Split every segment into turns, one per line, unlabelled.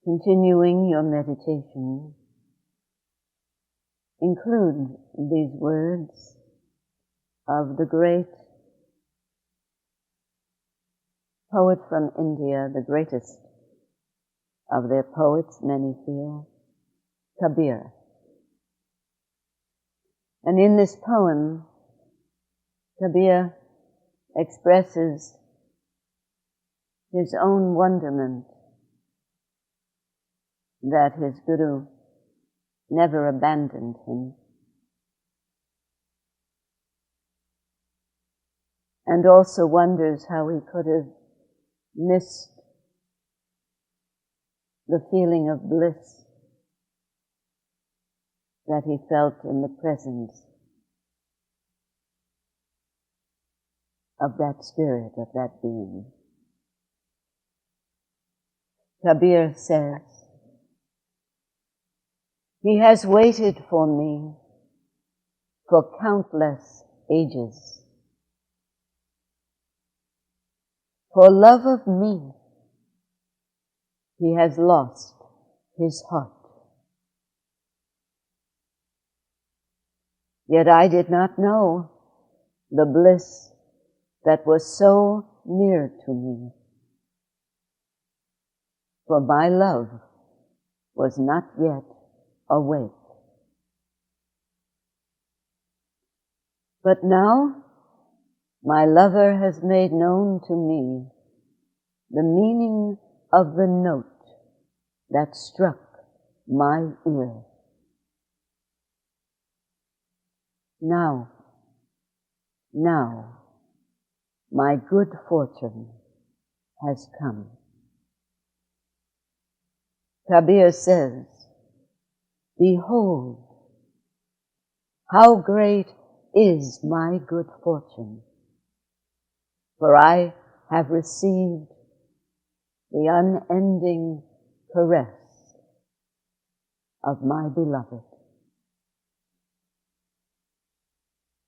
Continuing your meditation, include these words of the great poet from India, the greatest of their poets, many feel, Kabir. And in this poem, Kabir expresses his own wonderment that his Guru never abandoned him, and also wonders how he could have missed the feeling of bliss that he felt in the presence of that spirit, of that being. Kabir says, "He has waited for me for countless ages. For love of me, he has lost his heart. Yet I did not know the bliss that was so near to me. For my love was not yet awake. But now my lover has made known to me the meaning of the note that struck my ear. Now, my good fortune has come." Kabir says, "Behold, how great is my good fortune, for I have received the unending caress of my beloved."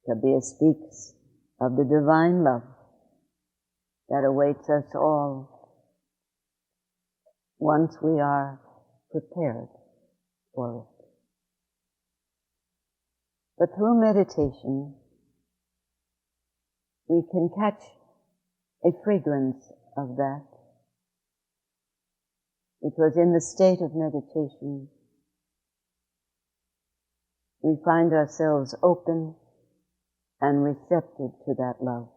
Kabir speaks of the divine love that awaits us all once we are prepared for it. But through meditation, we can catch a fragrance of that, because in the state of meditation, we find ourselves open and receptive to that love.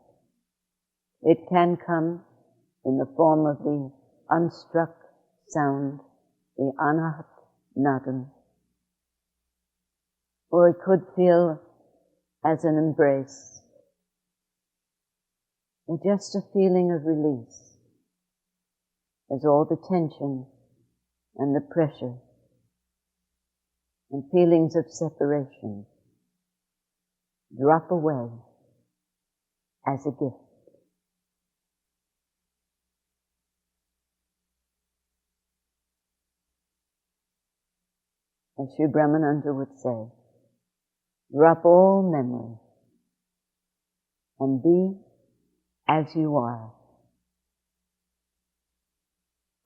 It can come in the form of the unstruck sound, the anahat nadam, or it could feel as an embrace, or just a feeling of release, as all the tension and the pressure and feelings of separation drop away as a gift. As Sri Brahmananda would say, drop all memory and be as you are,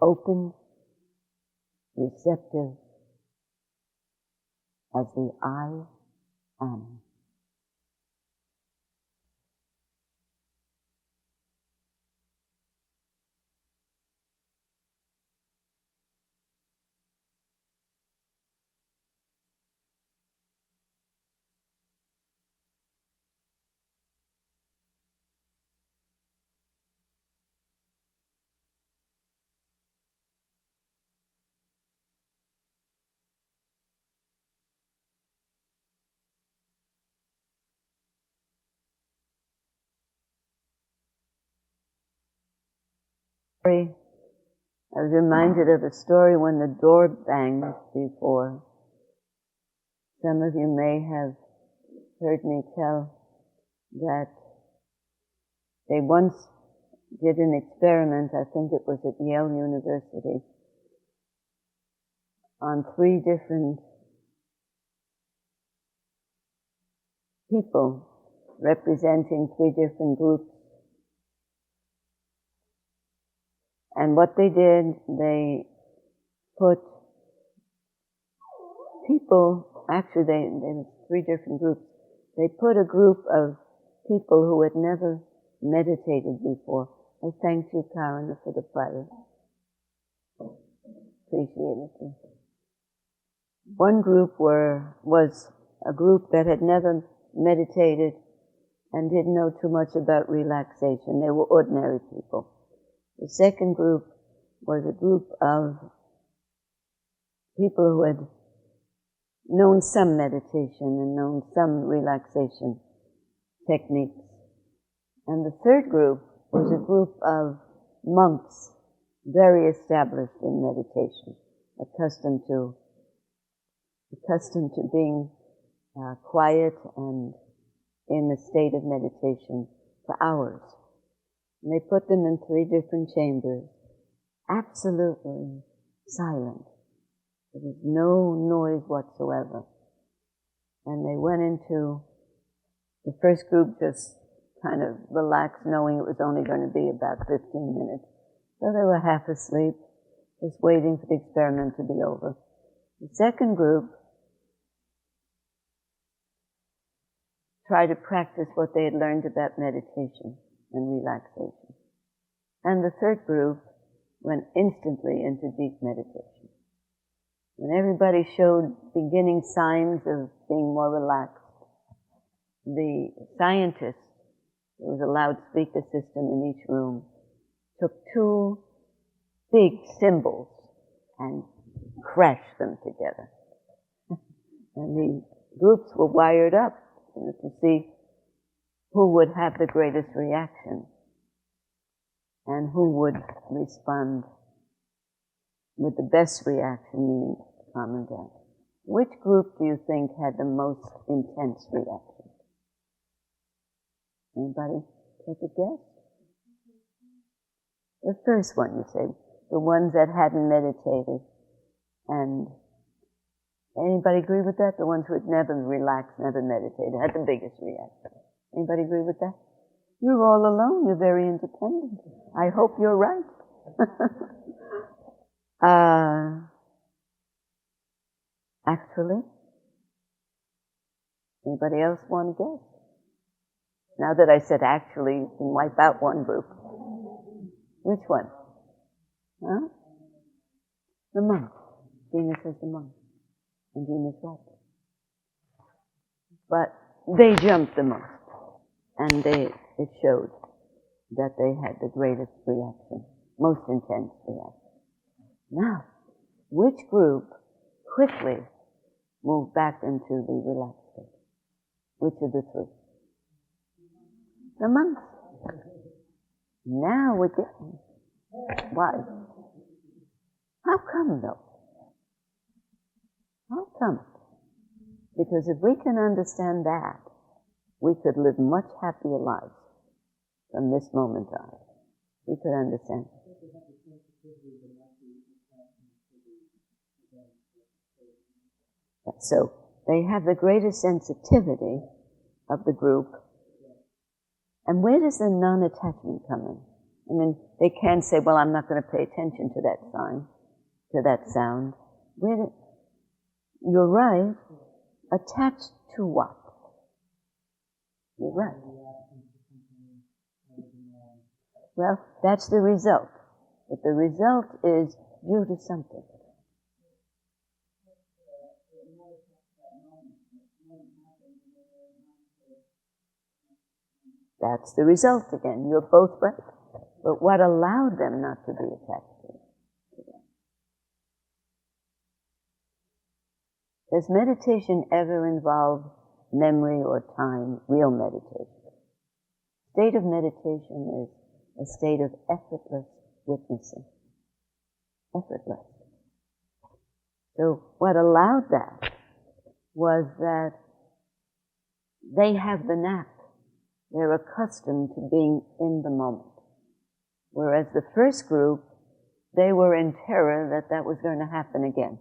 open, receptive, as the I am. I was reminded of a story when the door banged before. Some of you may have heard me tell that they once did an experiment, I think it was at Yale University, on 3 different people representing 3 different groups. And what they did, they put people, actually there were 3 different groups. They put a group of people who had never meditated before. I thanked you, Karen, for the prayer. Appreciate it. One group was a group that had never meditated and didn't know too much about relaxation. They were ordinary people. The second group was a group of people who had known some meditation and known some relaxation techniques. And the third group was a group of monks, very established in meditation, accustomed to being quiet and in a state of meditation for hours. And they put them in 3 different chambers, absolutely silent. There was no noise whatsoever. And they went into, the first group just kind of relaxed, knowing it was only going to be about 15 minutes. So they were half asleep, just waiting for the experiment to be over. The second group tried to practice what they had learned about meditation and relaxation. And the third group went instantly into deep meditation. When everybody showed beginning signs of being more relaxed, the scientist, there was a loudspeaker system in each room, took 2 big cymbals and crashed them together. And the groups were wired up to see who would have the greatest reaction and who would respond with the best reaction, meaning calm and down. Which group do you think had the most intense reaction? Anybody take a guess? The first one, you say, the ones that hadn't meditated. And anybody agree with that? The ones who had never relaxed, never meditated, had the biggest reaction. Anybody agree with that? You're all alone. You're very independent. I hope you're right. Actually, anybody else want to guess? Now that I said actually, you can wipe out one group. Which one? Huh? The monk. Gina says the monk. And Gina's right. But they jumped the most. And it showed that they had the greatest reaction, most intense reaction. Now, which group quickly moved back into the relaxed state? Which of the 3? The monks. Now we're getting. Why? How come though? How come? Because if we can understand that, we could live much happier lives from this moment on. We could understand. So they have the greatest sensitivity of the group. And where does the non-attachment come in? I mean, they can say, well, I'm not going to pay attention to that sign, to that sound. You're right. Attached to what? You're right. Well, that's the result. But the result is due to something. That's the result again. You're both right. But what allowed them not to be attached to it? Does meditation ever involve memory or time, real meditation? State of meditation is a state of effortless witnessing. Effortless. So what allowed that was that they have the knack. They're accustomed to being in the moment. Whereas the first group, they were in terror that that was going to happen again.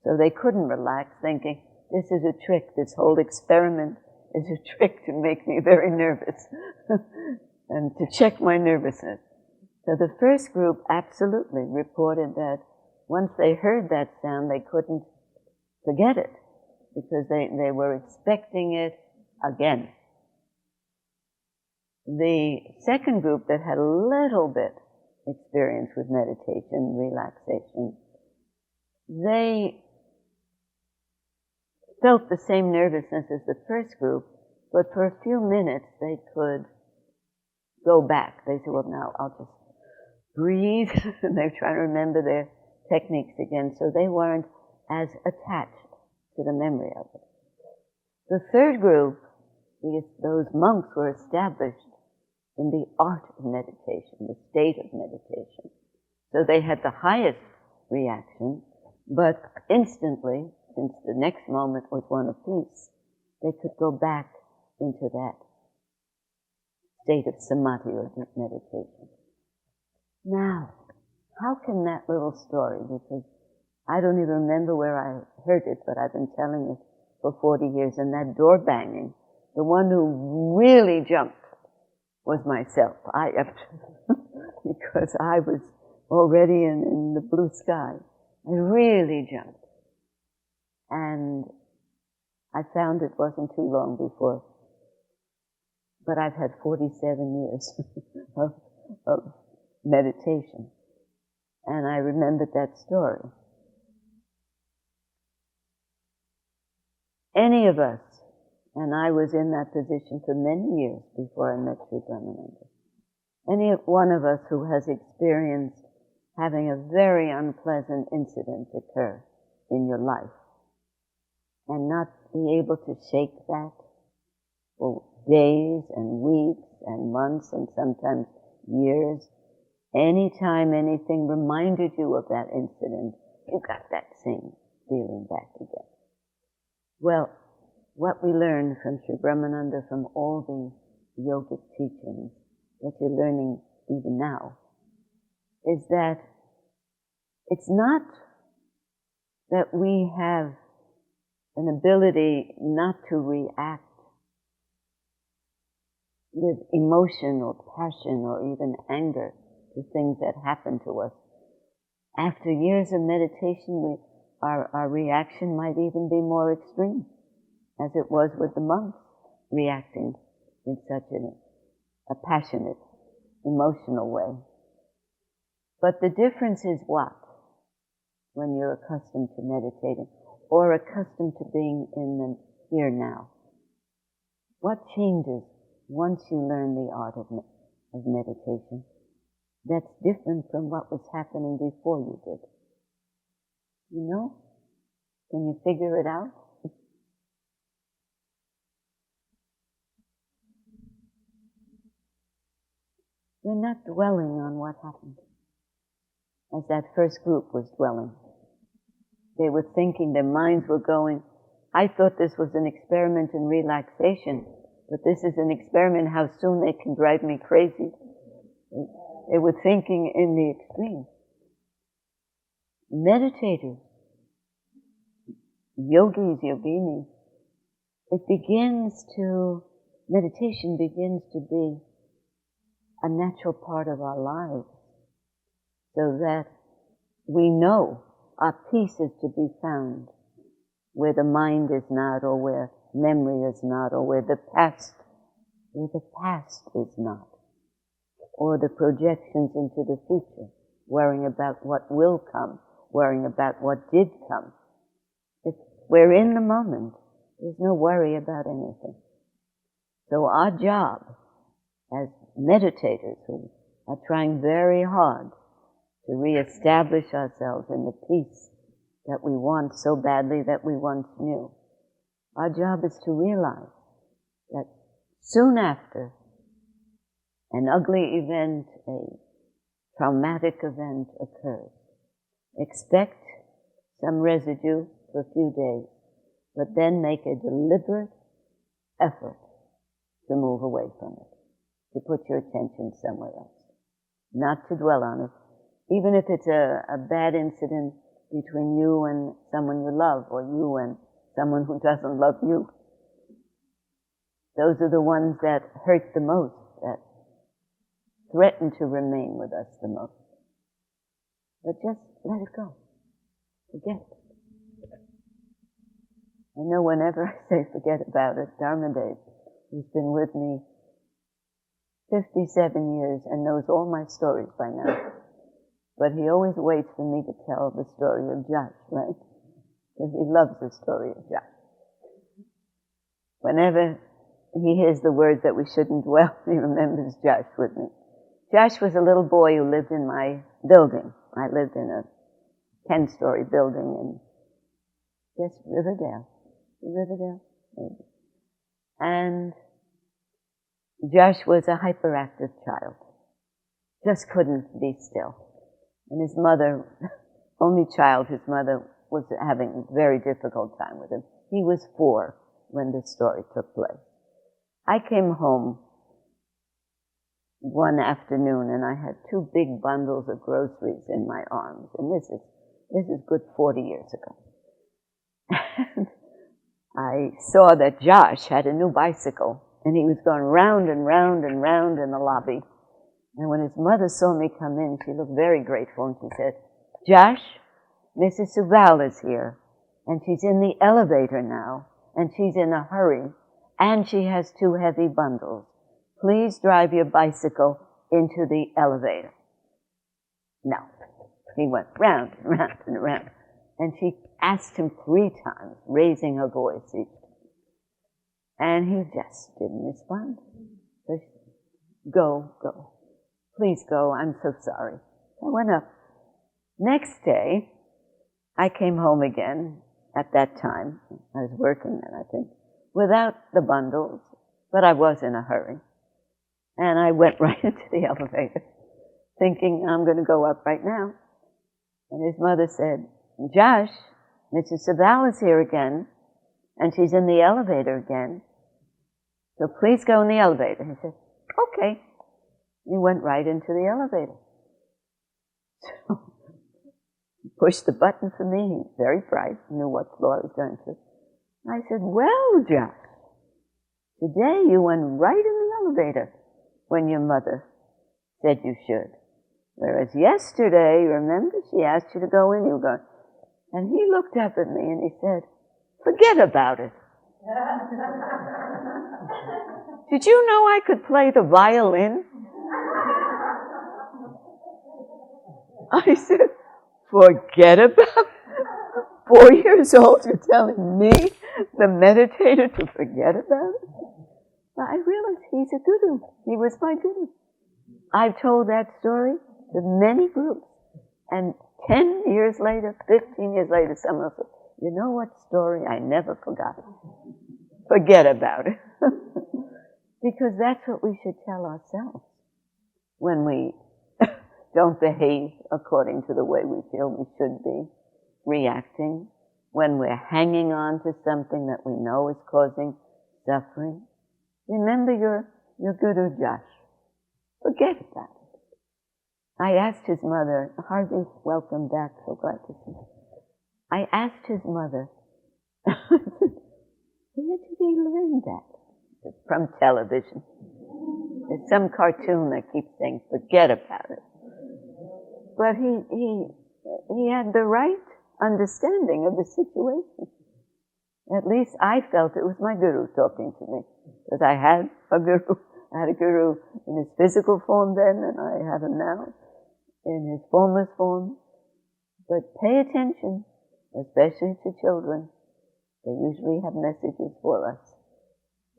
So they couldn't relax, thinking, this is a trick, this whole experiment is a trick to make me very nervous and to check my nervousness. So the first group absolutely reported that once they heard that sound, they couldn't forget it because they were expecting it again. The second group that had a little bit experience with meditation, relaxation, they felt the same nervousness as the first group, but for a few minutes they could go back. They said, well, now I'll just breathe. And they're trying to remember their techniques again, so they weren't as attached to the memory of it. The third group, those monks were established in the art of meditation, the state of meditation. So they had the highest reaction, but instantly, since the next moment was one of peace, they could go back into that state of samadhi or deep meditation. Now, how can that little story, because I don't even remember where I heard it, but I've been telling it for 40 years, and that door banging, the one who really jumped was myself. Because I was already in the blue sky. I really jumped. And I found it wasn't too long before, but I've had 47 years of meditation. And I remembered that story. Any of us, and I was in that position for many years before I met Sri Brahmananda, any one of us who has experienced having a very unpleasant incident occur in your life and not be able to shake that for days and weeks and months and sometimes years, anytime anything reminded you of that incident, you got that same feeling back again. Well, what we learned from Sri Brahmananda, from all the yogic teachings that you're learning even now, is that it's not that we have an ability not to react with emotion or passion or even anger to things that happen to us. After years of meditation, our reaction might even be more extreme, as it was with the monks reacting in such a passionate, emotional way. But the difference is what? When you're accustomed to meditating, or accustomed to being in the here now. What changes once you learn the art of meditation that's different from what was happening before you did? You know? Can you figure it out? We're not dwelling on what happened, as that first group was dwelling. They were thinking, their minds were going, I thought this was an experiment in relaxation, but this is an experiment how soon they can drive me crazy. They were thinking in the extreme. Meditators, yogis, yoginis, meditation begins to be a natural part of our lives, so that we know our peace is to be found where the mind is not, or where memory is not, or where the past is not, or the projections into the future, worrying about what will come, worrying about what did come. If we're in the moment, there's no worry about anything. So our job as meditators who are trying very hard to reestablish ourselves in the peace that we want so badly that we once knew, our job is to realize that soon after an ugly event, a traumatic event occurs, expect some residue for a few days, but then make a deliberate effort to move away from it, to put your attention somewhere else, not to dwell on it, even if it's a bad incident between you and someone you love, or you and someone who doesn't love you. Those are the ones that hurt the most, that threaten to remain with us the most. But just let it go. Forget. I know whenever I say forget about it, Dharmadev, who's been with me 57 years and knows all my stories by now, but he always waits for me to tell the story of Josh, right? Because he loves the story of Josh. Whenever he hears the words that we shouldn't dwell, he remembers Josh with me. Josh was a little boy who lived in my building. I lived in a 10-story building in, Riverdale, maybe. And Josh was a hyperactive child. Just couldn't be still. And his mother, only child, his mother was having a very difficult time with him. He was 4 when this story took place. I came home one afternoon and I had 2 big bundles of groceries in my arms. And this is good 40 years ago. And I saw that Josh had a new bicycle and he was going round and round and round in the lobby. And when his mother saw me come in, she looked very grateful and she said, "Josh, Mrs. Subal is here and she's in the elevator now and she's in a hurry and she has 2 heavy bundles. Please drive your bicycle into the elevator." No. He went round and round and round. And she asked him 3 times, raising her voice each time. And he just didn't respond. So she said, Go. Please go, I'm so sorry. I went up. Next day, I came home again at that time. I was working then, I think, without the bundles, but I was in a hurry. And I went right into the elevator, thinking I'm going to go up right now. And his mother said, "Josh, Mrs. Subal is here again, and she's in the elevator again. So please go in the elevator." He said, "Okay." He went right into the elevator. So he pushed the button for me. He was very bright, knew what floor I was going to. I said, "Well, Josh, today you went right in the elevator when your mother said you should. Whereas yesterday, remember, she asked you to go in, you were going." And he looked up at me and he said, "Forget about it." Did you know I could play the violin? I said, "Forget about it? 4 years old, you're telling me, the meditator, to forget about it?" But I realized he's a guru. He was my guru. I've told that story to many groups. And 10 years later, 15 years later, someone will say, "You know what story I never forgot? Forget about it." Because that's what we should tell ourselves when we don't behave according to the way we feel we should be reacting, when we're hanging on to something that we know is causing suffering. Remember your Guru Josh. Forget about it. I asked his mother, Harvey, welcome back, so glad to see you. I asked his mother, where did he learn that? From television. There's some cartoon that keeps saying, "Forget about it." But he had the right understanding of the situation. At least I felt it was my guru talking to me. Because I had a guru. I had a guru in his physical form then, and I have him now in his formless form. But pay attention, especially to children. They usually have messages for us.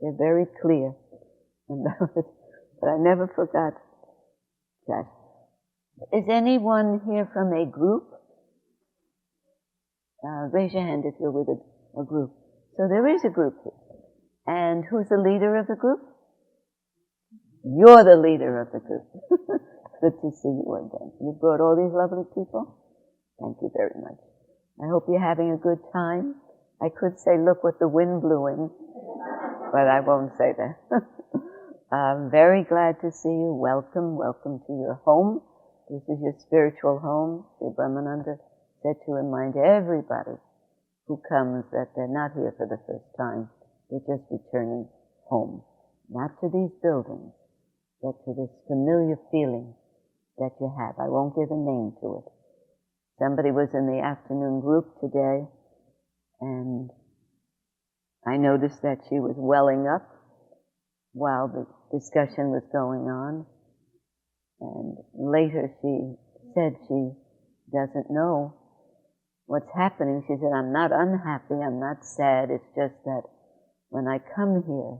They're very clear about it. But I never forgot that. Is anyone here from a group? Raise your hand if you're with a group. So there is a group here. And who's the leader of the group? You're the leader of the group. Good to see you again. You brought all these lovely people? Thank you very much. I hope you're having a good time. I could say, look what the wind blew in, but I won't say that. I'm very glad to see you. Welcome to your home. This is your spiritual home. Sri Brahmananda said to remind everybody who comes that they're not here for the first time. They're just returning home. Not to these buildings, but to this familiar feeling that you have. I won't give a name to it. Somebody was in the afternoon group today, and I noticed that she was welling up while the discussion was going on. And later she said she doesn't know what's happening. She said, I'm not unhappy, I'm not sad, it's just that when I come here,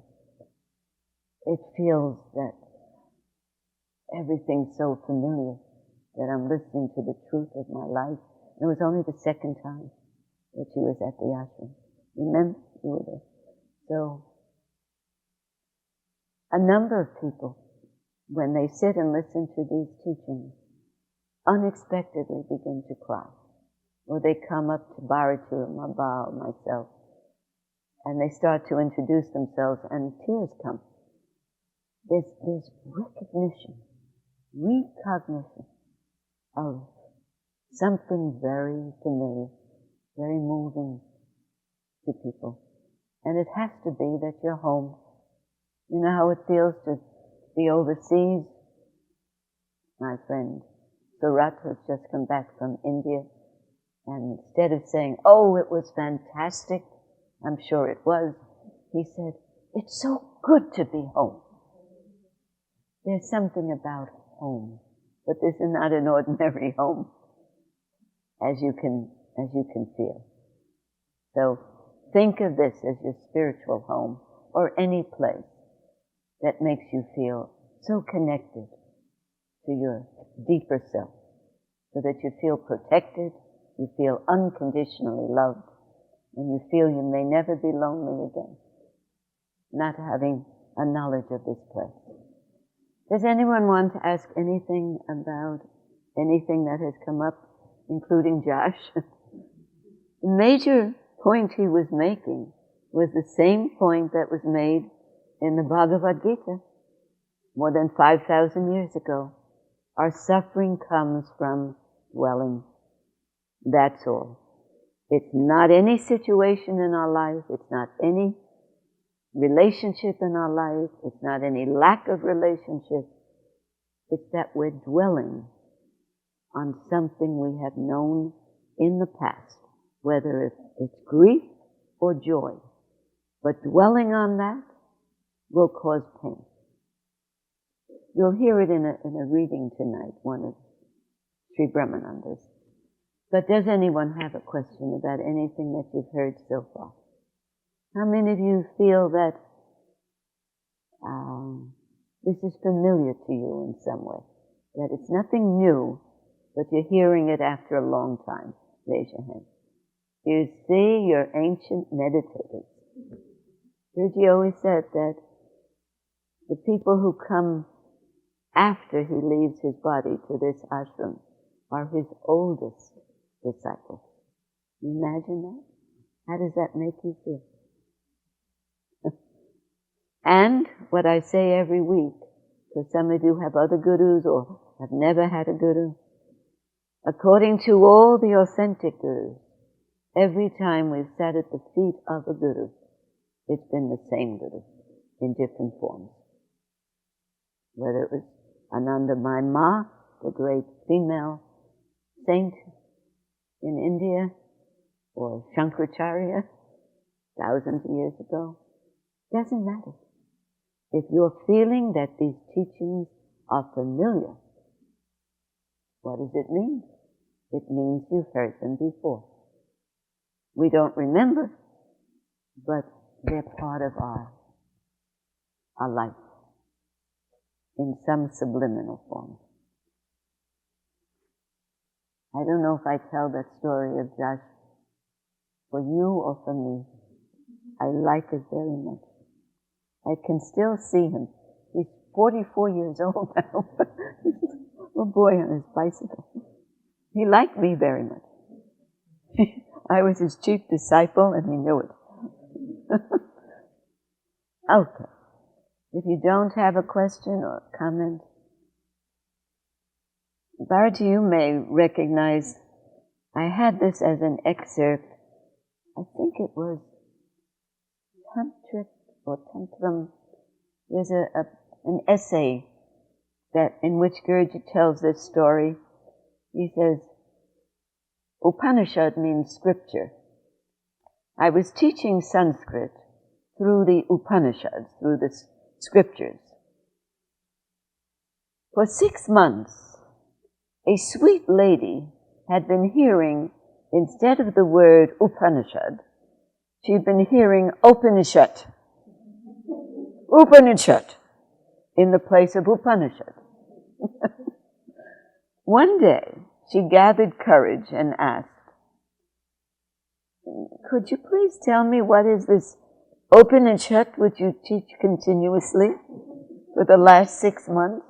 it feels that everything's so familiar, that I'm listening to the truth of my life. And it was only the second time that she was at the ashram. Remember, you were there. So, a number of people, when they sit and listen to these teachings, unexpectedly begin to cry. Or they come up to Bharati or Mabha or myself, and they start to introduce themselves, and tears come. There's recognition, recognition of something very familiar, very moving to people. And it has to be that you're home. You know how it feels to be overseas? My friend Surat has just come back from India, and instead of saying, oh, it was fantastic, I'm sure it was, he said, it's so good to be home. There's something about home, but this is not an ordinary home, as you can feel. So think of this as your spiritual home, or any place that makes you feel so connected to your deeper self, so that you feel protected, you feel unconditionally loved, and you feel you may never be lonely again, not having a knowledge of this place. Does anyone want to ask anything about anything that has come up, including Josh? The major point he was making was the same point that was made in the Bhagavad Gita more than 5,000 years ago. Our suffering comes from dwelling. That's all. It's not any situation in our life. It's not any relationship in our life. It's not any lack of relationship. It's that we're dwelling on something we have known in the past, whether it's grief or joy. But dwelling on that will cause pain. You'll hear it in a reading tonight, one of Sri Brahmananda's. But does anyone have a question about anything that you've heard so far? How many of you feel that this is familiar to you in some way? That it's nothing new, but you're hearing it after a long time? Raise your hand. You see, you're ancient meditators. Guruji always said that the people who come after he leaves his body to this ashram are his oldest disciples. Can you imagine that? How does that make you feel? And what I say every week, because some of you have other gurus or have never had a guru, according to all the authentic gurus, every time we've sat at the feet of a guru, it's been the same guru in different forms. Whether it was Anandamayi Ma, the great female saint in India, or Shankaracharya, thousands of years ago, doesn't matter. If you're feeling that these teachings are familiar, what does it mean? It means you've heard them before. We don't remember, but they're part of our life in some subliminal form. I don't know if I tell that story of Josh for you or for me. I like it very much. I can still see him. He's 44 years old now. Little boy on his bicycle. He liked me very much. I was his chief disciple and he knew it. Okay. If you don't have a question or comment, Bharati, you may recognize, I had this as an excerpt, I think it was Tantric or Tantram. There's an essay in which Guruji tells this story. He says, Upanishad means scripture. I was teaching Sanskrit through the Upanishads, through the scriptures. For 6 months, a sweet lady had been hearing, instead of the word Upanishad, she'd been hearing Upanishad. Upanishad, in the place of Upanishad. One day, she gathered courage and asked, "Could you please tell me what is this Upanishad which you teach continuously for the last 6 months?"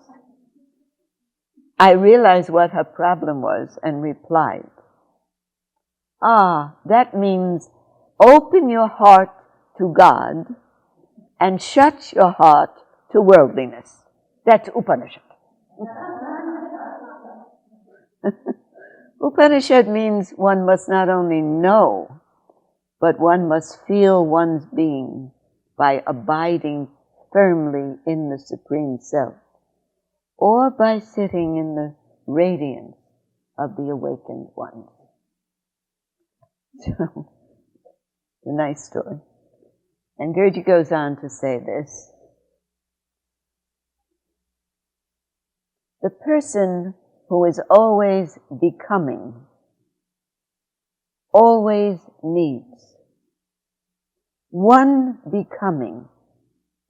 I realized what her problem was and replied, that means open your heart to God and shut your heart to worldliness. That's Upanishad. Upanishad means one must not only know, but one must feel one's being by abiding firmly in the Supreme Self, or by sitting in the radiance of the awakened ones. So, a nice story. And Gurdjieff goes on to say this: the person who is always becoming always needs. One becoming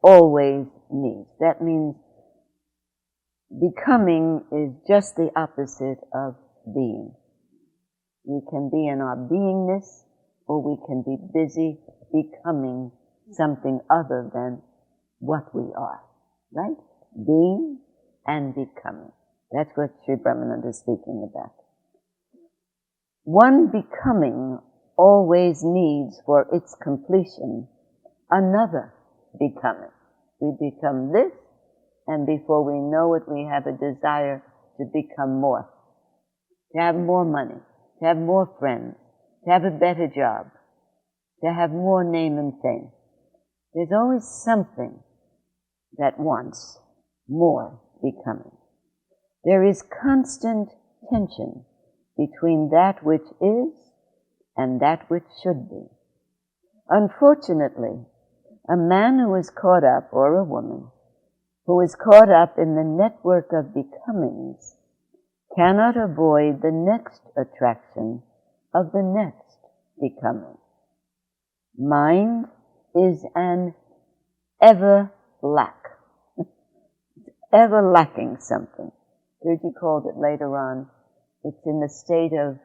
always needs. That means becoming is just the opposite of being. We can be in our beingness, or we can be busy becoming something other than what we are, right? Being and becoming. That's what Sri Brahmananda is speaking about. One becoming always needs for its completion another becoming. We become this, and before we know it, we have a desire to become more. To have more money, to have more friends, to have a better job, to have more name and fame. There's always something that wants more becoming. There is constant tension between that which is and that which should be. Unfortunately, a man who is caught up, or a woman, who is caught up in the network of becomings cannot avoid the next attraction of the next becoming. Mind is an ever lack. Ever lacking something. Gurdjieff called it later on, it's in the state of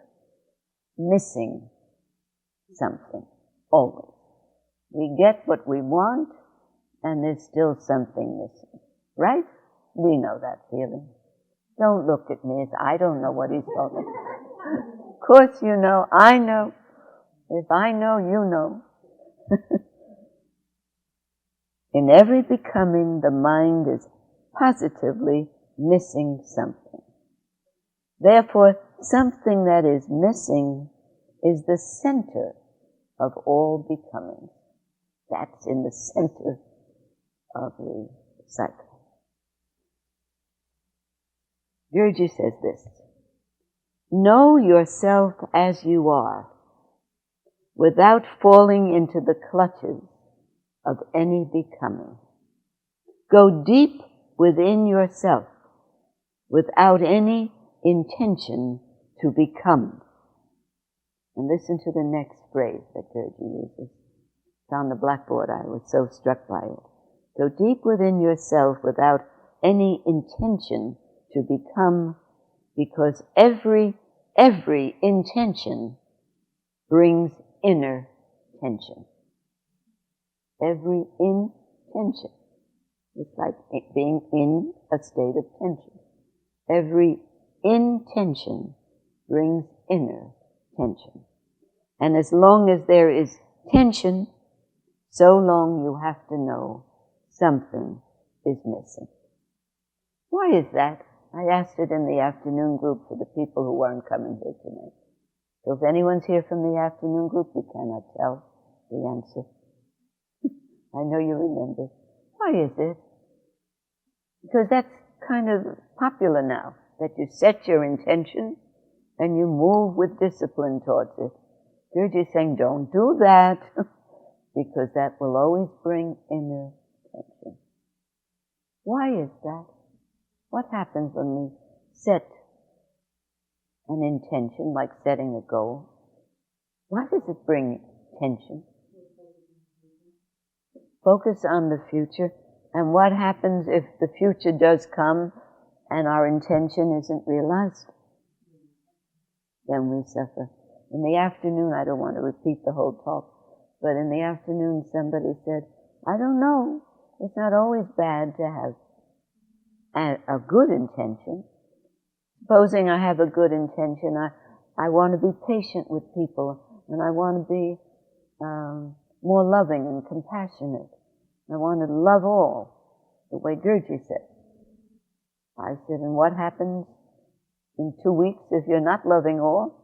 missing something, always. We get what we want, and there's still something missing, right? We know that feeling. Don't look at me as I don't know what he's talking about. Of course you know, I know. If I know, you know. In every becoming, the mind is positively missing something. Therefore, something that is missing is the center of all becoming. That's in the center of the cycle. Gurdjieff says this: know yourself as you are, without falling into the clutches of any becoming. Go deep within yourself, without any intention to become. And listen to the next phrase that Gurdjieff uses. It's on the blackboard. I was so struck by it. Go deep within yourself without any intention to become, because every intention brings inner tension. Every intention. It's like being in a state of tension. Every intention brings inner tension. And as long as there is tension, so long you have to know something is missing. Why is that? I asked it in the afternoon group for the people who weren't coming here tonight. So if anyone's here from the afternoon group, you cannot tell the answer. I know you remember. Why is it? Because that's kind of popular now, that you set your intention and you move with discipline towards it. You're just saying, don't do that, because that will always bring inner tension. Why is that? What happens when we set an intention, like setting a goal? Why does it bring tension? Focus on the future, and what happens if the future does come and our intention isn't realized? Then we suffer. In the afternoon, I don't want to repeat the whole talk, but in the afternoon somebody said, I don't know, it's not always bad to have a good intention. Supposing I have a good intention, I want to be patient with people, and I want to be more loving and compassionate. I want to love all, the way Gurji said. I said, and what happens in 2 weeks if you're not loving all,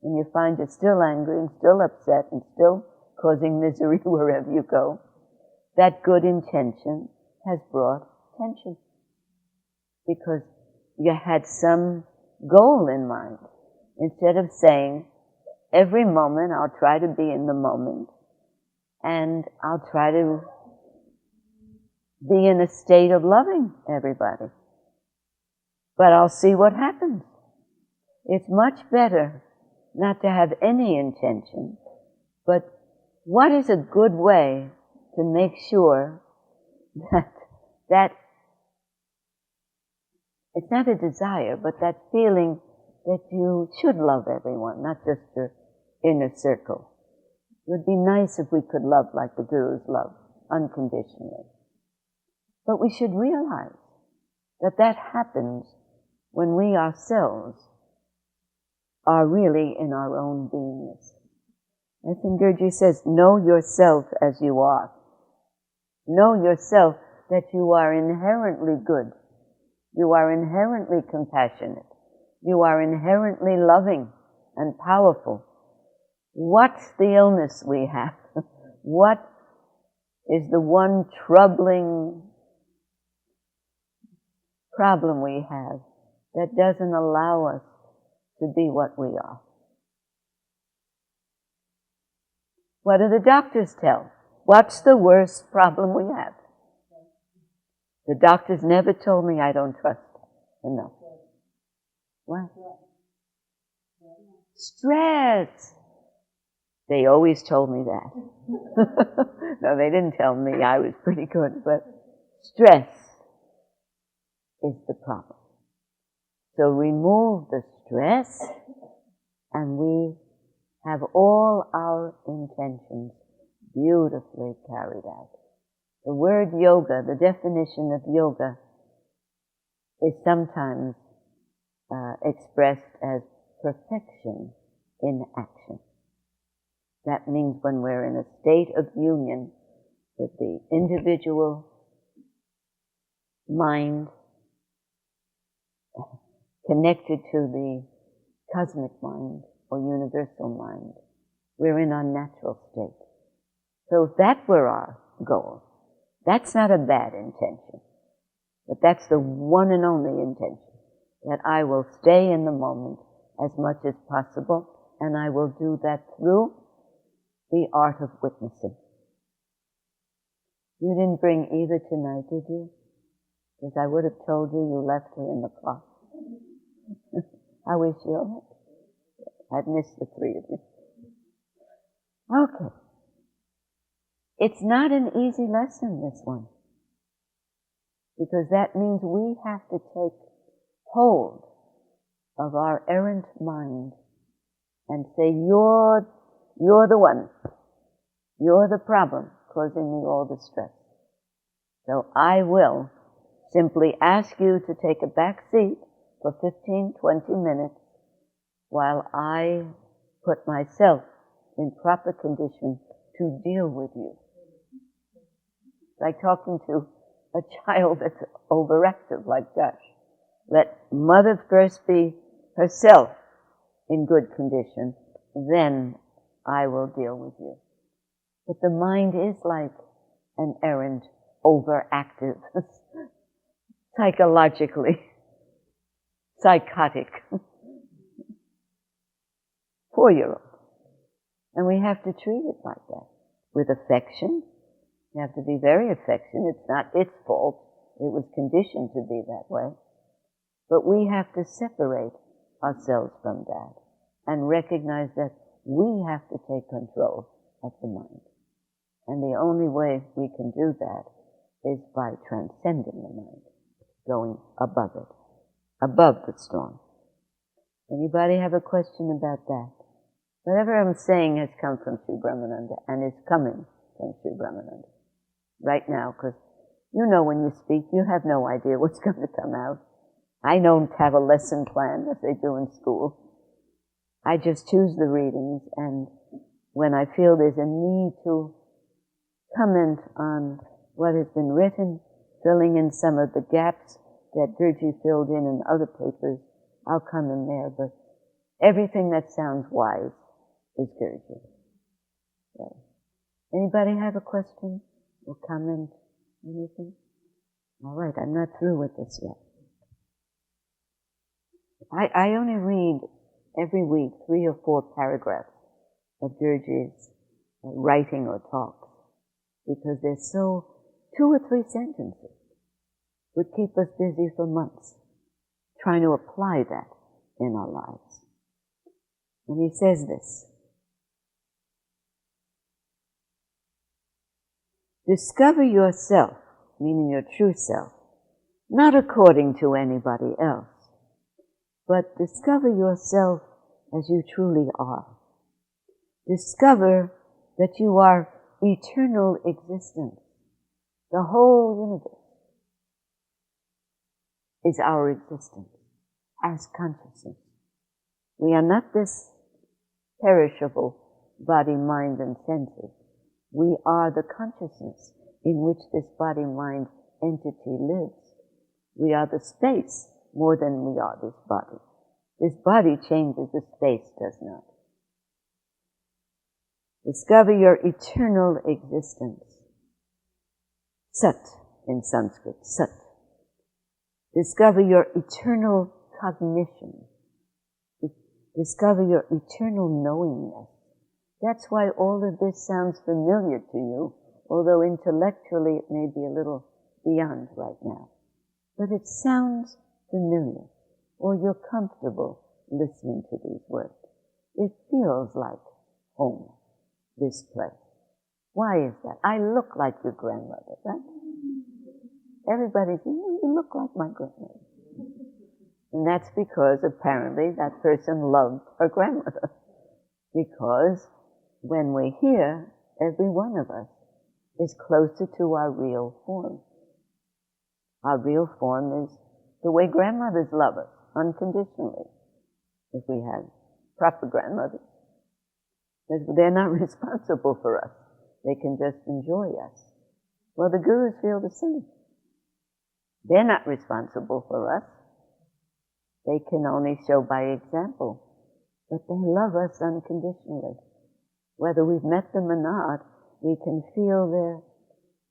and you find you're still angry and still upset and still causing misery wherever you go? That good intention has brought tension, because you had some goal in mind. Instead of saying, every moment I'll try to be in the moment, and I'll try to be in a state of loving everybody. But I'll see what happens. It's much better not to have any intention, but what is a good way to make sure that it's not a desire, but that feeling that you should love everyone, not just your inner circle. It would be nice if we could love like the Guru's love, unconditionally. But we should realize that that happens when we ourselves are really in our own beingness. I think Gurji says, know yourself as you are. Know yourself that you are inherently good. You are inherently compassionate. You are inherently loving and powerful. What's the illness we have? What is the one troubling problem we have that doesn't allow us to be what we are? What do the doctors tell? What's the worst problem we have? The doctors never told me I don't trust enough. What? Stress. They always told me that. No, they didn't tell me. I was pretty good, but stress is the problem. So remove the stress, and we have all our intentions beautifully carried out. The word yoga, the definition of yoga, is sometimes expressed as perfection in action. That means when we're in a state of union with the individual mind connected to the cosmic mind or universal mind, we're in our natural state. So if that were our goal, that's not a bad intention, but that's the one and only intention, that I will stay in the moment as much as possible, and I will do that through the art of witnessing. You didn't bring Eva tonight, did you? Because I would have told you you left her in the car. How is she all right? I've missed the three of you. Okay. It's not an easy lesson, this one. Because that means we have to take hold of our errant mind and say, you're the one. You're the problem causing me all the stress. So I will simply ask you to take a back seat for 15, 20 minutes while I put myself in proper condition to deal with you. It's like talking to a child that's overactive like Josh. Let mother first be herself in good condition, then I will deal with you. But the mind is like an errant, overactive, psychologically psychotic 4-year-old. And we have to treat it like that, with affection. You have to be very affectionate. It's not its fault. It was conditioned to be that way. But we have to separate ourselves from that and recognize that we have to take control of the mind. And the only way we can do that is by transcending the mind, going above it, above the storm. Anybody have a question about that? Whatever I'm saying has come from Sri Brahmananda and is coming from Sri Brahmananda right now, because you know when you speak, you have no idea what's going to come out. I don't have a lesson plan as they do in school. I just choose the readings, and when I feel there's a need to comment on what has been written, filling in some of the gaps that Gurji filled in other papers, I'll come in there. But everything that sounds wise is Gurji. So, anybody have a question or comment? Anything? All right, I'm not through with this yet. I only read every week 3 or 4 paragraphs of Gurji's writing or talks, because they're so 2 or 3 sentences would keep us busy for months trying to apply that in our lives. And he says this: discover yourself, meaning your true self, not according to anybody else, but discover yourself as you truly are. Discover that you are eternal existence. The whole universe is our existence as consciousness. We are not this perishable body, mind, and senses. We are the consciousness in which this body, mind entity lives. We are the space more than we are this body. This body changes, the space does not. Discover your eternal existence. Sat in Sanskrit, Sat. Discover your eternal cognition. Discover your eternal knowingness. That's why all of this sounds familiar to you, although intellectually it may be a little beyond right now. But it sounds familiar, or you're comfortable listening to these words. It feels like home, this place. Why is that? I look like your grandmother, right? Everybody says, you look like my grandmother. And that's because apparently that person loved her grandmother. Because when we're here, every one of us is closer to our real form. Our real form is the way grandmothers love us, unconditionally, if we had proper grandmothers. They're not responsible for us. They can just enjoy us. Well, the gurus feel the same. They're not responsible for us. They can only show by example. But they love us unconditionally. Whether we've met them or not, we can feel their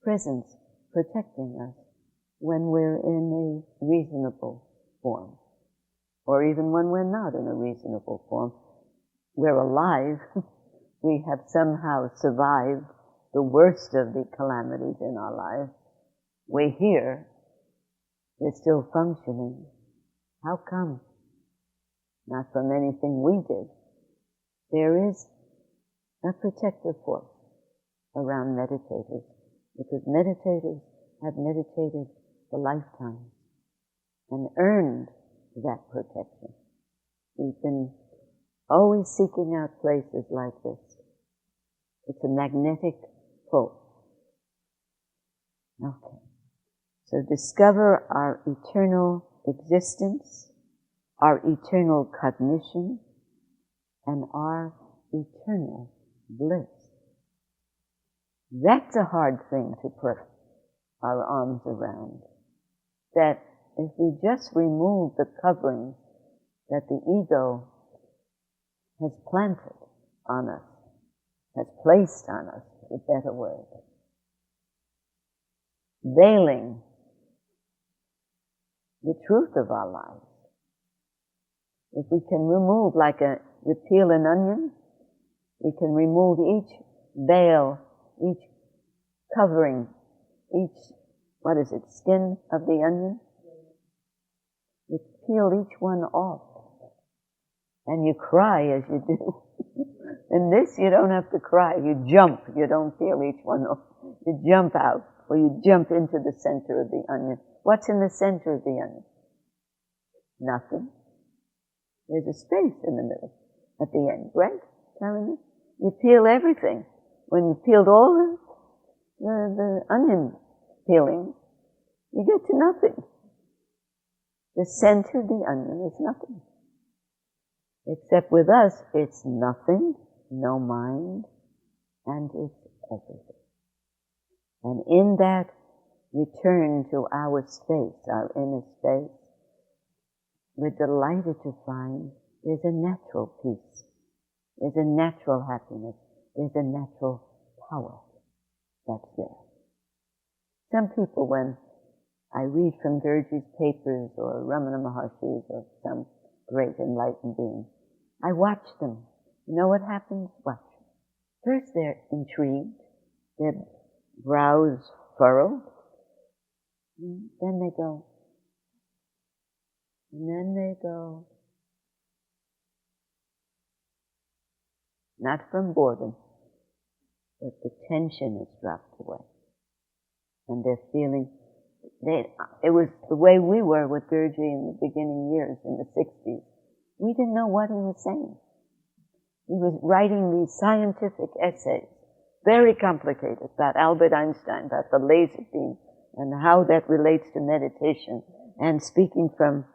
presence protecting us when we're in a reasonable form. Or even when we're not in a reasonable form. We're alive. We have somehow survived the worst of the calamities in our lives. We're here. We're still functioning. How come? Not from anything we did. There is a protective force around meditators, because meditators have meditated for lifetimes and earned that protection. We've been always seeking out places like this. It's a magnetic pull. Okay. So discover our eternal existence, our eternal cognition, and our eternal bliss. That's a hard thing to put our arms around. That if we just remove the covering that the ego has planted on us, has placed on us, is a better word, veiling the truth of our lives. If we can remove, you peel an onion, we can remove each veil, each covering, each, skin of the onion. You peel each one off. And you cry as you do. In this, you don't have to cry. You jump. You don't peel each one off. You jump out, or you jump into the center of the onion. What's in the center of the onion? Nothing. There's a space in the middle, at the end, right, Carolyn? You peel everything. When you peeled all the onion peeling, you get to nothing. The center of the onion is nothing. Except with us, it's nothing, no mind, and it's everything. And in that return to our space, our inner space, we're delighted to find there's a natural peace, there's a natural happiness, there's a natural power that's there. Some people, when I read from Gurdjieff's papers or Ramana Maharshi's or some great enlightened being, I watch them. You know what happens? Watch. First they're intrigued, their brows furrow, then they go, and then they go. Not from boredom, but the tension has dropped away. And they're feeling, it was the way we were with Gurdjieff in the beginning years, in the 60s. We didn't know what he was saying. He was writing these scientific essays, very complicated, about Albert Einstein, about the laser beam, and how that relates to meditation, and speaking from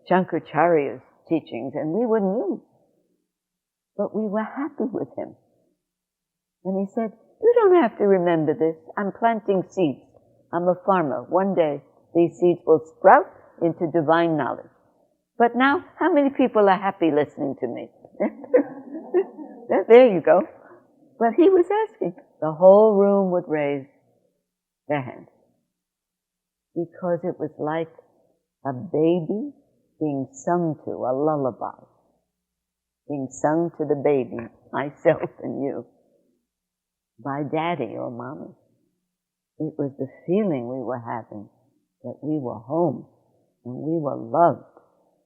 Shankaracharya's teachings, and we were new. But we were happy with him. And he said, you don't have to remember this. I'm planting seeds. I'm a farmer. One day, these seeds will sprout into divine knowledge. But now, how many people are happy listening to me? There you go. But he was asking. The whole room would raise their hands. Because it was like a baby being sung to, a lullaby. Being sung to the baby, myself and you, by daddy or mommy. It was the feeling we were having that we were home, and we were loved,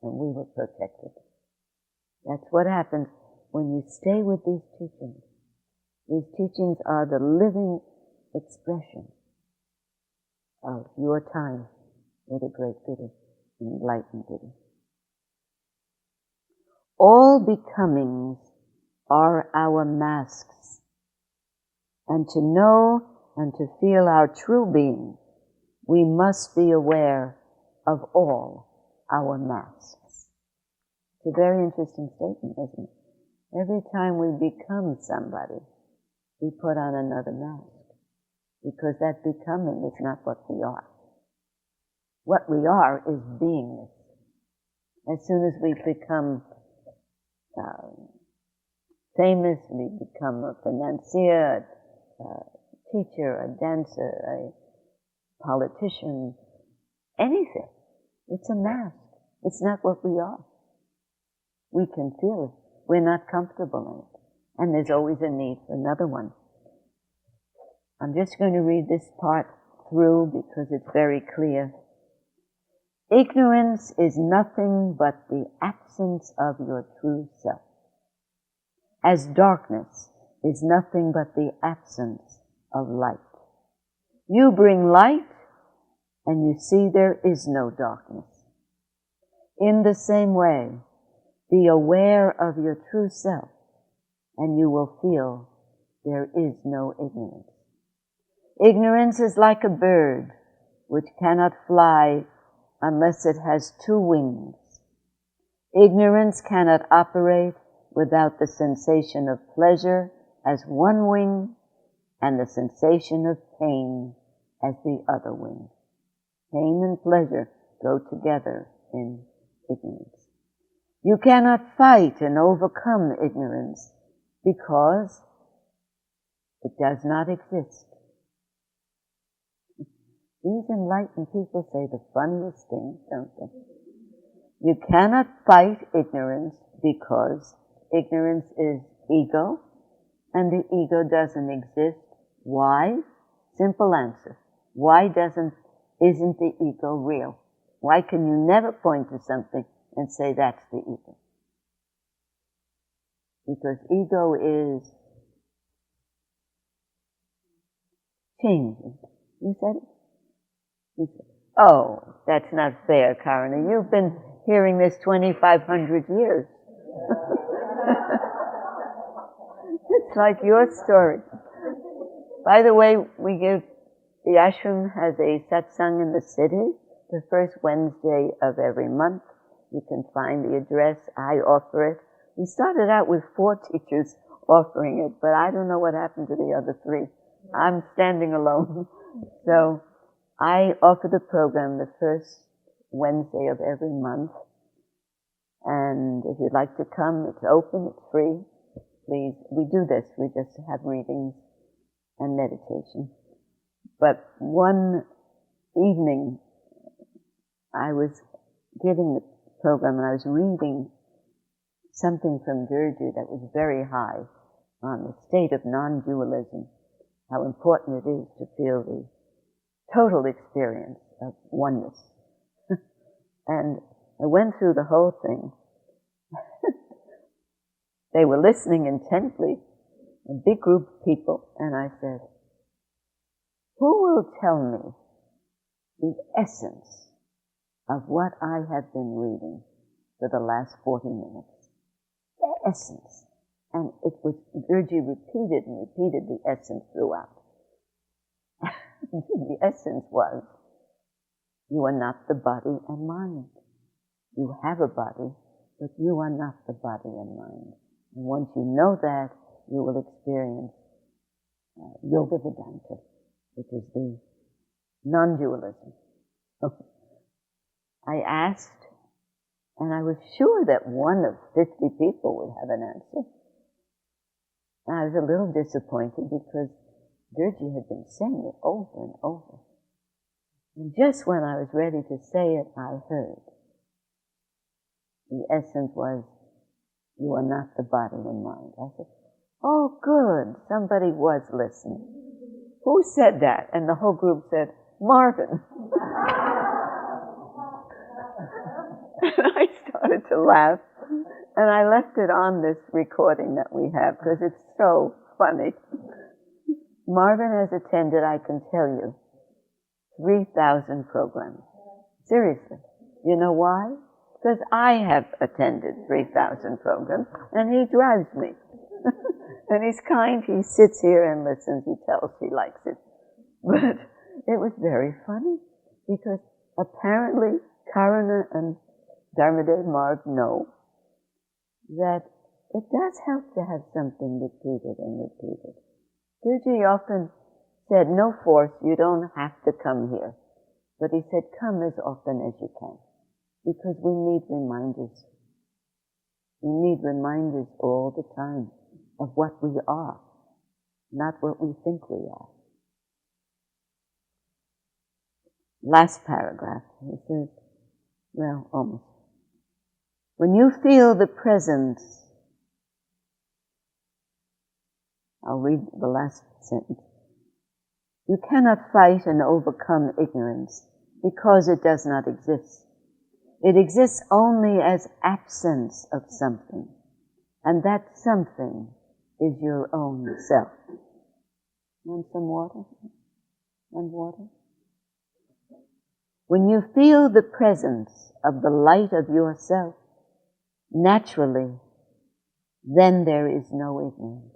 and we were protected. That's what happens when you stay with these teachings. These teachings are the living expression of your time with a great Buddha, enlightened Buddha. All becomings are our masks, and to know and to feel our true being, we must be aware of all our masks. It's a very interesting statement, isn't it? Every time we become somebody, we put on another mask, because that becoming is not what we are. What we are is beingness. As soon as we become famous, we become a financier, a teacher, a dancer, a politician, anything. It's a mask. It's not what we are. We can feel it. We're not comfortable in it. And there's always a need for another one. I'm just going to read this part through because it's very clear. Ignorance is nothing but the absence of your true self, as darkness is nothing but the absence of light. You bring light, and you see there is no darkness. In the same way, be aware of your true self, and you will feel there is no ignorance. Ignorance is like a bird which cannot fly unless it has two wings. Ignorance cannot operate without the sensation of pleasure as one wing and the sensation of pain as the other wing. Pain and pleasure go together in ignorance. You cannot fight and overcome ignorance because it does not exist. These enlightened people say the funniest things, don't they? You cannot fight ignorance because ignorance is ego, and the ego doesn't exist. Why? Simple answer. Why isn't the ego real? Why can you never point to something and say that's the ego? Because ego is changing. You said it? You said it. Oh, that's not fair, Karina. You've been hearing this 2,500 years. It's like your story. By the way, the ashram has a satsang in the city, the first Wednesday of every month. You can find the address. I offer it. We started out with 4 teachers offering it, but I don't know what happened to the other 3. I'm standing alone. So I offer the program the first Wednesday of every month. And if you'd like to come, it's open, it's free. Please, we do this. We just have readings and meditation. But one evening, I was giving the program and I was reading something from Gurdjieff that was very high on the state of non-dualism, how important it is to feel the total experience of oneness. And I went through the whole thing. They were listening intently, a big group of people, and I said, who will tell me the essence of what I have been reading for the last 40 minutes? The essence. And it was, Gurdjieff repeated and repeated the essence throughout. The essence was, you are not the body and mind. You have a body, but you are not the body and mind. And once you know that, you will experience Yoga Vedanta, which is the non-dualism. I asked, and I was sure that one of 50 people would have an answer. And I was a little disappointed because Gurdjieff had been saying it over and over. And just when I was ready to say it, I heard. The essence was, you are not the body and mind. I said, oh good, somebody was listening. Who said that? And the whole group said, Marvin. And I started to laugh. And I left it on this recording that we have because it's so funny. Marvin has attended, I can tell you, 3,000 programs. Seriously. You know why? Because I have attended 3,000 programs, and he drives me. And he's kind, he sits here and listens, he tells he likes it. But it was very funny, because apparently Karuna and Dharmadev Marg know that it does help to have something repeated and repeated. Gurdjieff often said, no force, you don't have to come here. But he said, come as often as you can. Because we need reminders. We need reminders all the time of what we are, not what we think we are. Last paragraph, he says, well, almost. When you feel the presence, I'll read the last sentence. You cannot fight and overcome ignorance because it does not exist. It exists only as absence of something, and that something is your own self. Want some water? Want water? When you feel the presence of the light of yourself, naturally, then there is no ignorance.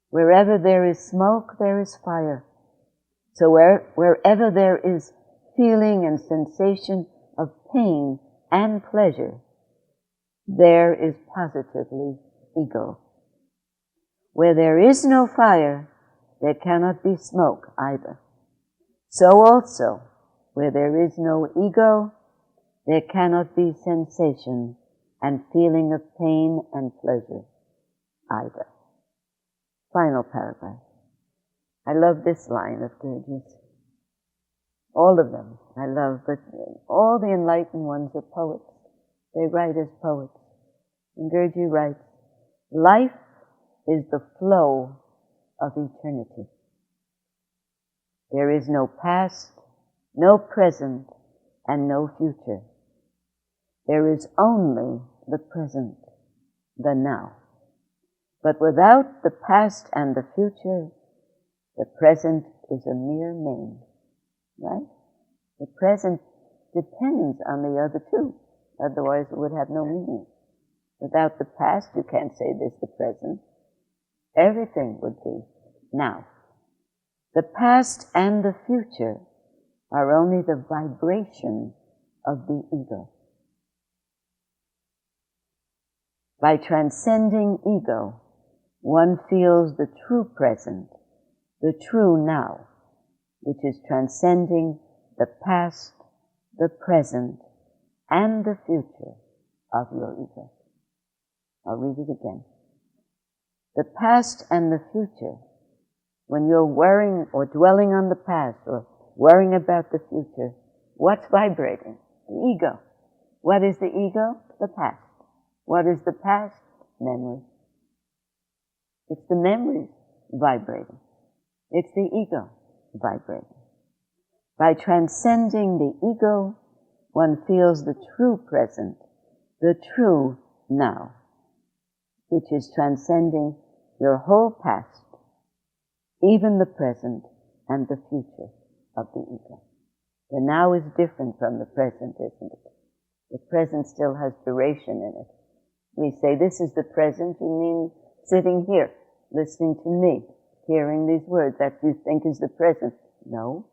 Wherever there is smoke, there is fire. So wherever there is feeling and sensation of pain and pleasure, there is positively ego. Where there is no fire, there cannot be smoke either. So also, where there is no ego, there cannot be sensation and feeling of pain and pleasure either. Final paragraph. I love this line of Gurdjieff's. All of them I love, but all the enlightened ones are poets. They write as poets. And Gurdjieff writes, life is the flow of eternity. There is no past, no present, and no future. There is only the present, the now. But without the past and the future, the present is a mere name, right? The present depends on the other two, otherwise it would have no meaning. Without the past, you can't say this is the present. Everything would be now. The past and the future are only the vibration of the ego. By transcending ego, one feels the true present, the true now, which is transcending the past, the present, and the future of your ego. I'll read it again. The past and the future, when you're worrying or dwelling on the past or worrying about the future, what's vibrating? The ego. What is the ego? The past. What is the past? Memory. It's the memories vibrating. It's the ego vibrating. By transcending the ego, one feels the true present, the true now, which is transcending your whole past, even the present and the future of the ego. The now is different from the present, isn't it? The present still has duration in it. We say, this is the present, you mean sitting here, listening to me, hearing these words, that you think is the present. No.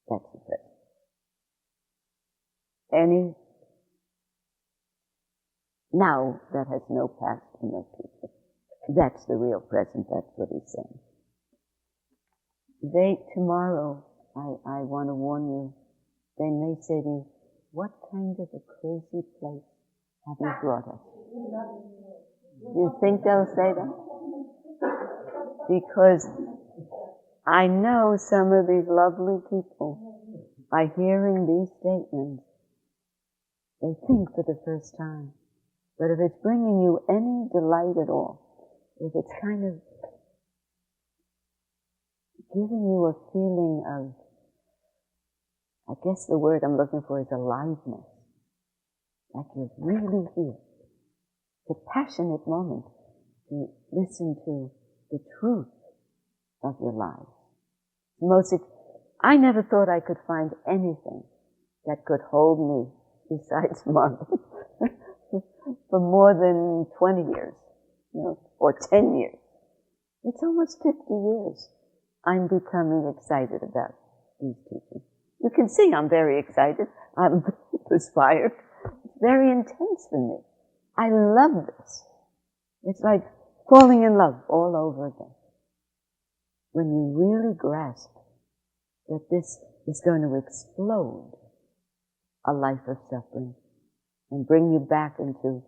That's the present. Any now that has no past and no future. That's the real present, that's what he's saying. Tomorrow, I want to warn you, they may say to you, what kind of a crazy place have you brought us? You think they'll say that? Because I know some of these lovely people, by hearing these statements, they think for the first time. But if it's bringing you any delight at all, if it's kind of giving you a feeling of, I guess the word I'm looking for is aliveness, like you're really here. It's a passionate moment to listen to the truth of your lives. I never thought I could find anything that could hold me besides Marvin for more than 20 years, or 10 years. It's almost 50 years. I'm becoming excited about these teachings. You can see I'm very excited. I'm perspired. It's very intense for me. I love this. It's like falling in love all over again. When you really grasp that this is going to explode a life of suffering and bring you back into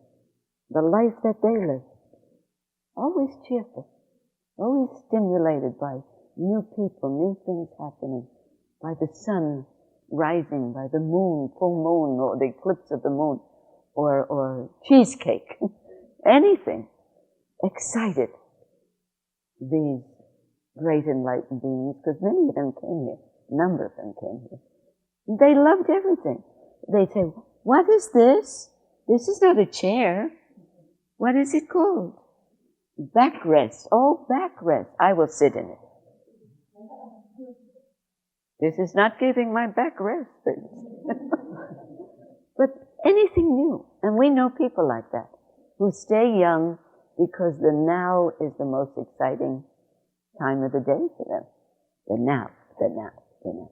the life that they live. Always cheerful, always stimulated by new people, new things happening, by the sun rising, by the moon, full moon, or the eclipse of the moon, or cheesecake, anything. Excited, these great enlightened beings, because many of them came here, a number of them came here. They loved everything. They say, what is this? This is not a chair. What is it called? Backrest. Oh, backrest. I will sit in it. This is not giving my back rest. But anything new. And we know people like that, who stay young because the now is the most exciting time of the day for them. The now, the now, the now.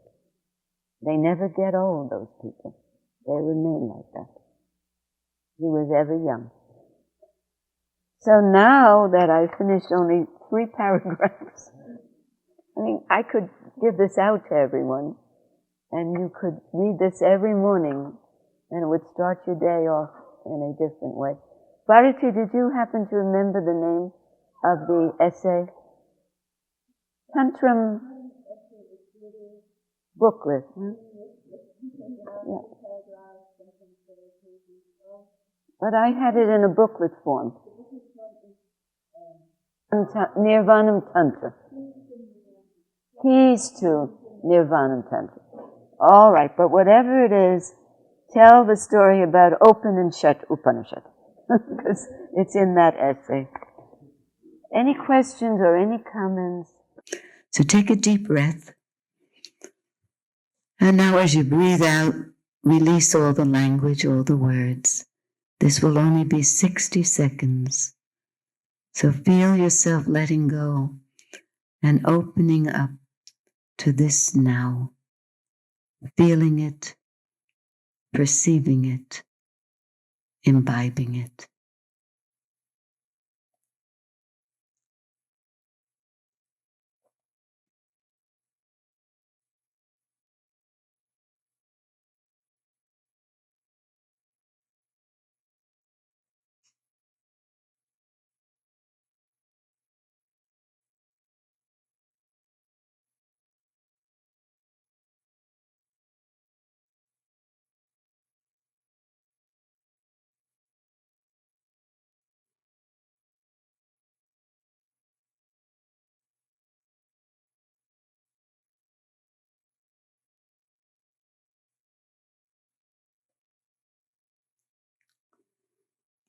They never get old, those people. They remain like that. He was ever young. So now that I finished only 3 paragraphs, I could give this out to everyone, and you could read this every morning, and it would start your day off in a different way. Bharati, did you happen to remember the name of the essay? Tantram booklet. Huh? Yeah. But I had it in a booklet form. Nirvanam Tantra. Keys to Nirvanam Tantra. All right, but whatever it is, tell the story about Open and Shut Upanishad, because it's in that essay. Any questions or any comments?
So take a deep breath. And now as you breathe out, release all the language, all the words. This will only be 60 seconds. So feel yourself letting go and opening up to this now. Feeling it, perceiving it, imbibing it.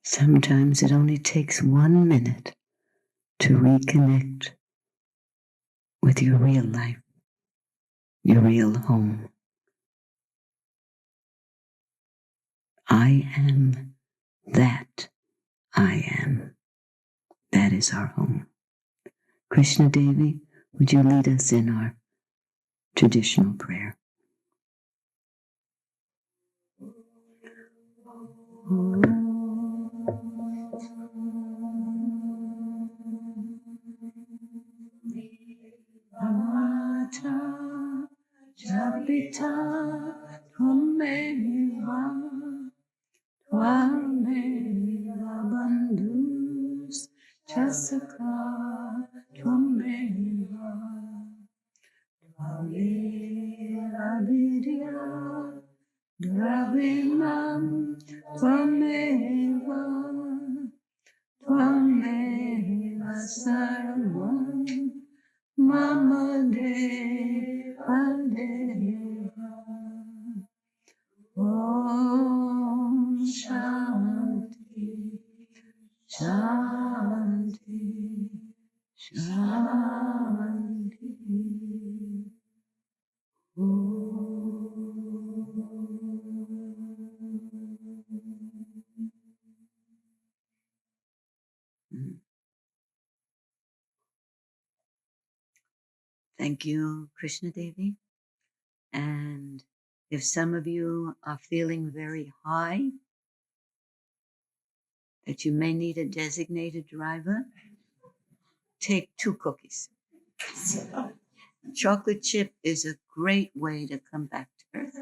Sometimes it only takes 1 minute to reconnect with your real life, your real home. I am that I am. That is our home. Krishna Devi, would you lead us in our traditional prayer? Amata Japita Tvameva Tvameva Bandhus Chasaka Tvameva Tvameva Vidya Dravinam Tvameva Tvameva Sarvam Mama Deva Deva Om Shanti Shanti Shanti Thank you, Krishna Devi. And if some of you are feeling very high, that you may need a designated driver, take 2 cookies. Chocolate chip is a great way to come back to earth.